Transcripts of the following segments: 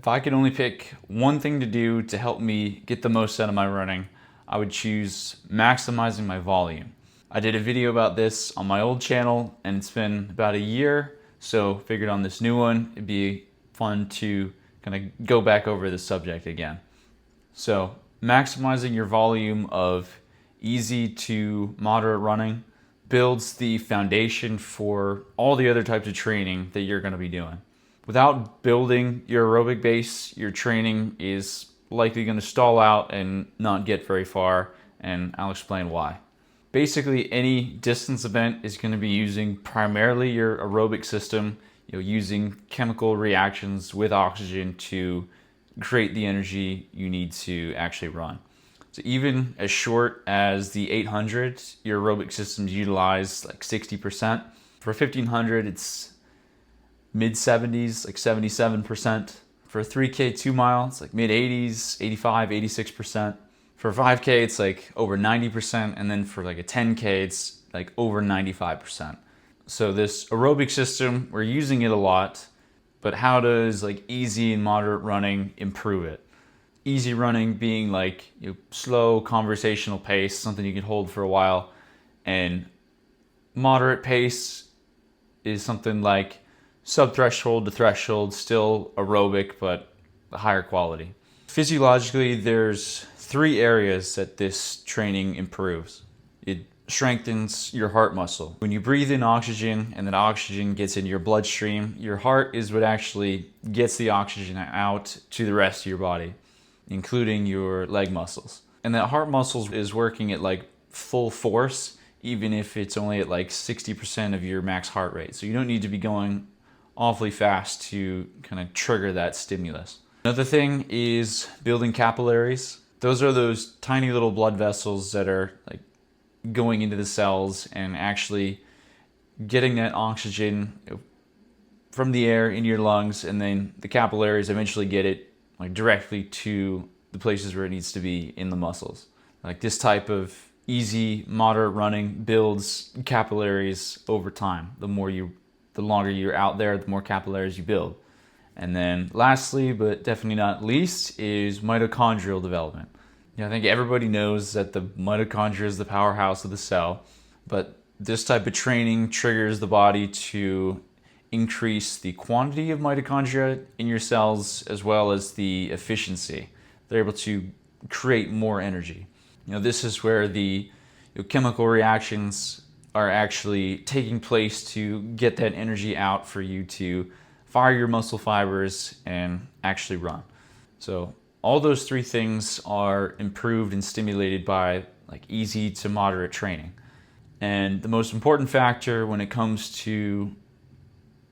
If I could only pick one thing to do to help me get the most out of my running, I would choose maximizing my volume. I did a video about this on my old channel and it's been about a year, so figured on this new one it'd be fun to kind of go back over the subject again. So maximizing your volume of easy to moderate running builds the foundation for all the other types of training that you're going to be doing. Without building your aerobic base, your training is likely going to stall out and not get very far, and I'll explain why. Basically, any distance event is going to be using primarily your aerobic system, using chemical reactions with oxygen to create the energy you need to actually run. So even as short as the 800, your aerobic systems utilize like 60%. For 1500, it's mid 70s, like 77%. For a 3K 2 mile, it's like mid 80s, 85, 86%. For 5K, it's like over 90%. And then for like a 10K, it's like over 95%. So this aerobic system, we're using it a lot, but how does like easy and moderate running improve it? Easy running being like slow conversational pace, something you can hold for a while, and moderate pace is something like sub-threshold to threshold, still aerobic, but higher quality. Physiologically, there's 3 areas that this training improves. It strengthens your heart muscle. When you breathe in oxygen and that oxygen gets into your bloodstream, your heart is what actually gets the oxygen out to the rest of your body, including your leg muscles. And that heart muscle is working at like full force, even if it's only at like 60% of your max heart rate. So you don't need to be going awfully fast to kind of trigger that stimulus. Another thing is building capillaries. Those are those tiny little blood vessels that are like going into the cells and actually getting that oxygen from the air into your lungs, and then the capillaries eventually get it like directly to the places where it needs to be in the muscles. Like this type of easy, moderate running builds capillaries over time. The longer you're out there, the more capillaries you build. And then lastly, but definitely not least, is mitochondrial development. I think everybody knows that the mitochondria is the powerhouse of the cell, but this type of training triggers the body to increase the quantity of mitochondria in your cells as well as the efficiency. They're able to create more energy. This is where the chemical reactions are actually taking place to get that energy out for you to fire your muscle fibers and actually run. So all those 3 things are improved and stimulated by like easy to moderate training. And the most important factor when it comes to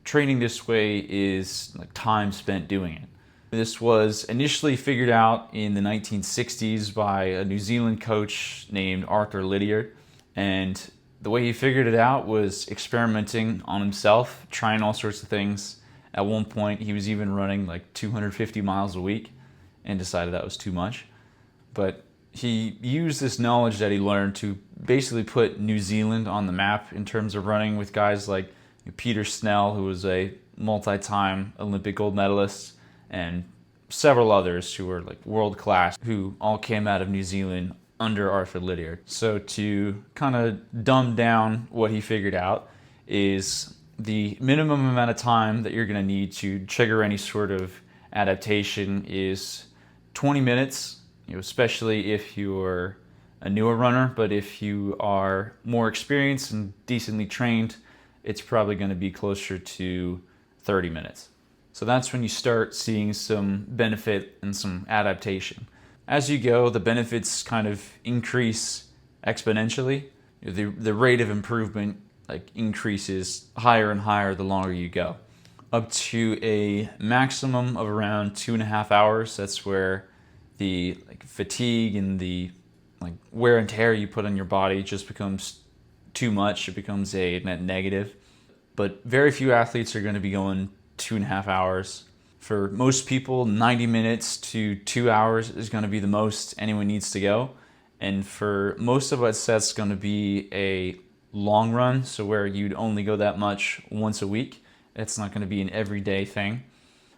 training this way is like time spent doing it. This was initially figured out in the 1960s by a New Zealand coach named Arthur Lydiard, and the way he figured it out was experimenting on himself, trying all sorts of things. At one point, he was even running like 250 miles a week and decided that was too much. But he used this knowledge that he learned to basically put New Zealand on the map in terms of running, with guys like Peter Snell, who was a multi-time Olympic gold medalist, and several others who were like world class, who all came out of New Zealand under Arthur Lydiard. So to kind of dumb down what he figured out is the minimum amount of time that you're going to need to trigger any sort of adaptation is 20 minutes, especially if you're a newer runner. But if you are more experienced and decently trained, it's probably going to be closer to 30 minutes. So that's when you start seeing some benefit and some adaptation. As you go, the benefits kind of increase exponentially. The rate of improvement like increases higher and higher the longer you go, up to a maximum of around 2.5 hours. That's where the like fatigue and the like wear and tear you put on your body just becomes too much. It becomes a net negative. But very few athletes are going to be going 2.5 hours. For most people, 90 minutes to 2 hours is going to be the most anyone needs to go. And for most of us, that's going to be a long run, so where you'd only go that much once a week. It's not going to be an everyday thing.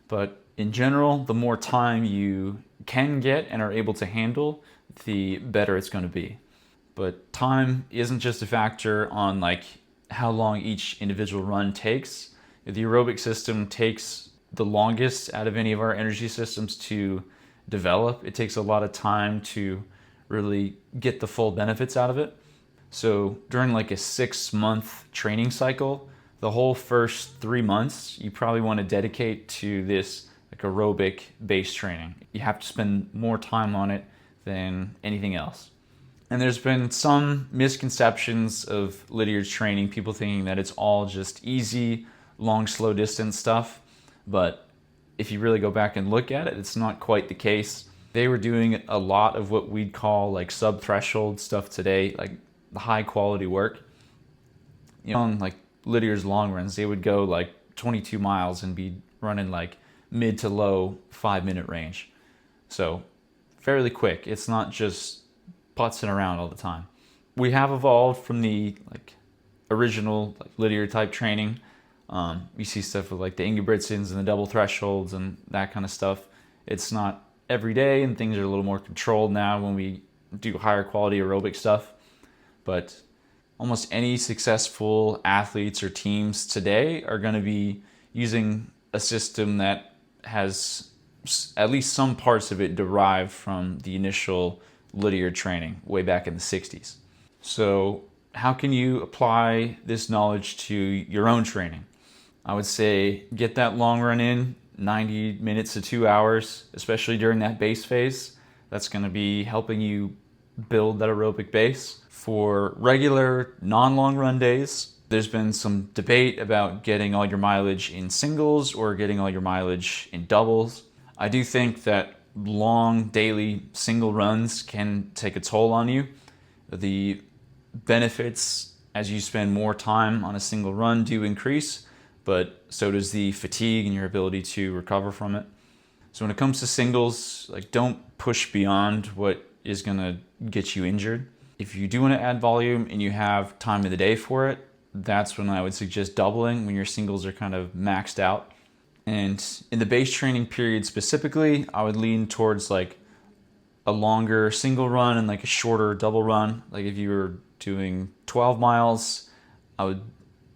But In general, the more time you can get and are able to handle, the better it's going to be. But time isn't just a factor on like how long each individual run takes. The aerobic system takes the longest out of any of our energy systems to develop. It takes a lot of time to really get the full benefits out of it. So during like a 6-month training cycle, the whole first 3 months, you probably want to dedicate to this like aerobic base training. You have to spend more time on it than anything else. And there's been some misconceptions of Lydiard's training, people thinking that it's all just easy, long, slow distance stuff. But if you really go back and look at it, it's not quite the case. They were doing a lot of what we'd call like sub-threshold stuff today, like the high quality work. You know, on like Lydiard's long runs, they would go like 22 miles and be running like mid to low 5-minute range. So fairly quick. It's not just putzing around all the time. We have evolved from the like original like Lydiard type training. You see stuff with like the Ingebrigtsens and the double thresholds and that kind of stuff. It's not every day, and things are a little more controlled now when we do higher quality aerobic stuff. But almost any successful athletes or teams today are going to be using a system that has at least some parts of it derived from the initial Lydiard training way back in the 60s. So how can you apply this knowledge to your own training? I would say get that long run in, 90 minutes to 2 hours, especially during that base phase. That's going to be helping you build that aerobic base. For regular non-long run days, there's been some debate about getting all your mileage in singles or getting all your mileage in doubles. I do think that long daily single runs can take a toll on you. The benefits as you spend more time on a single run do increase, but so does the fatigue and your ability to recover from it. So when it comes to singles, like don't push beyond what is gonna get you injured. If you do want to add volume and you have time of the day for it, that's when I would suggest doubling when your singles are kind of maxed out. And in the base training period specifically, I would lean towards like a longer single run and like a shorter double run. Like if you were doing 12 miles, I would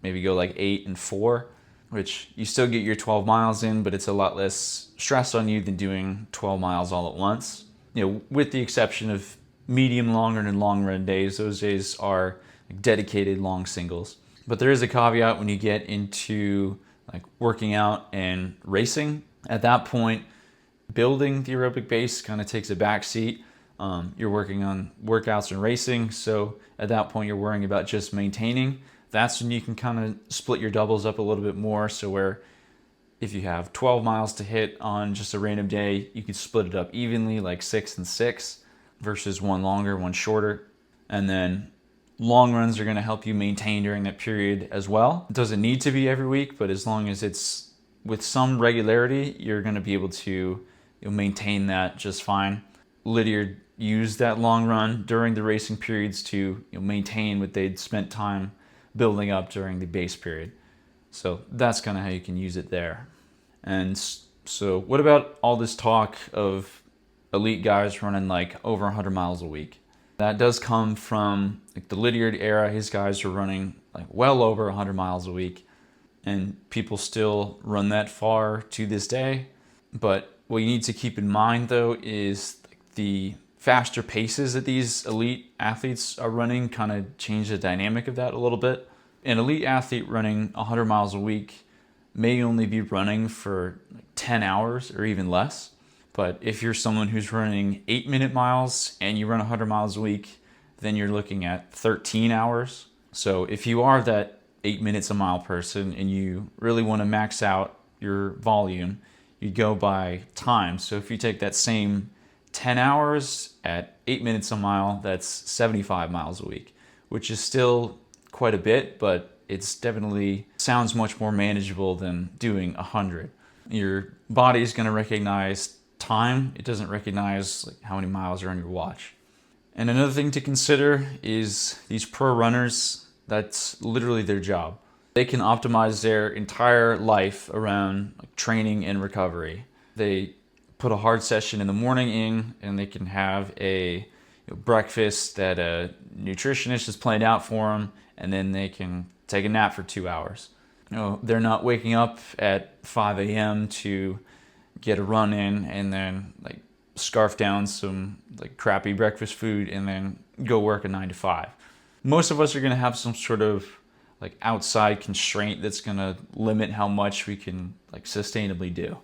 maybe go like 8 and 4, which you still get your 12 miles in, but it's a lot less stress on you than doing 12 miles all at once. You know, with the exception of medium long run and long run days, those days are dedicated long singles. But there is a caveat when you get into like working out and racing. At that point, building the aerobic base kind of takes a back seat. You're working on workouts and racing, so at that point you're worrying about just maintaining. That's when you can kind of split your doubles up a little bit more, so where if you have 12 miles to hit on just a random day, you could split it up evenly, like 6 and 6 versus one longer, one shorter. And then long runs are going to help you maintain during that period as well. It doesn't need to be every week, but as long as it's with some regularity, you're going to be able to maintain that just fine. Lydiard used that long run during the racing periods to maintain what they'd spent time building up during the base period. So that's kind of how you can use it there. And so what about all this talk of elite guys running like over 100 miles a week? That does come from like the Lydiard era. His guys were running like well over 100 miles a week, and people still run that far to this day. But what you need to keep in mind though is the faster paces that these elite athletes are running kind of change the dynamic of that a little bit. An elite athlete running 100 miles a week may only be running for like 10 hours or even less. But if you're someone who's running 8-minute miles and you run 100 miles a week, then you're looking at 13 hours. So if you are that 8 minutes a mile person and you really want to max out your volume, you go by time. So if you take that same 10 hours at 8 minutes a mile, that's 75 miles a week, which is still quite a bit, but it's definitely sounds much more manageable than doing 100. Your body is going to recognize time. It doesn't recognize like how many miles are on your watch. And another thing to consider is these pro runners, that's literally their job. They can optimize their entire life around like training and recovery. They put a hard session in the morning in, and they can have a breakfast that a nutritionist has planned out for them, and then they can take a nap for 2 hours. They're not waking up at 5 a.m. to get a run in and then like scarf down some like crappy breakfast food and then go work a 9 to 5. Most of us are going to have some sort of like outside constraint that's going to limit how much we can like sustainably do.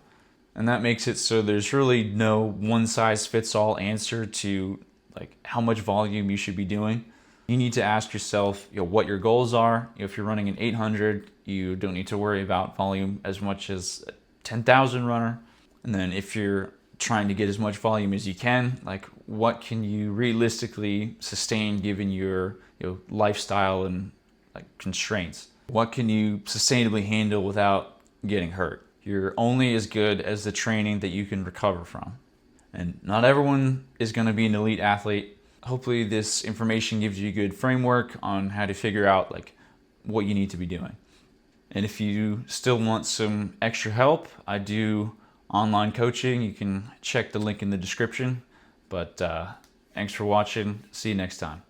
And that makes it so there's really no one size fits all answer to like how much volume you should be doing. You need to ask yourself, what your goals are. If you're running an 800, you don't need to worry about volume as much as a 10,000 runner. And then if you're trying to get as much volume as you can, like what can you realistically sustain given your lifestyle and like constraints? What can you sustainably handle without getting hurt? You're only as good as the training that you can recover from. And not everyone is going to be an elite athlete. Hopefully this information gives you a good framework on how to figure out like what you need to be doing. And if you still want some extra help, I do online coaching. You can check the link in the description. But thanks for watching. See you next time.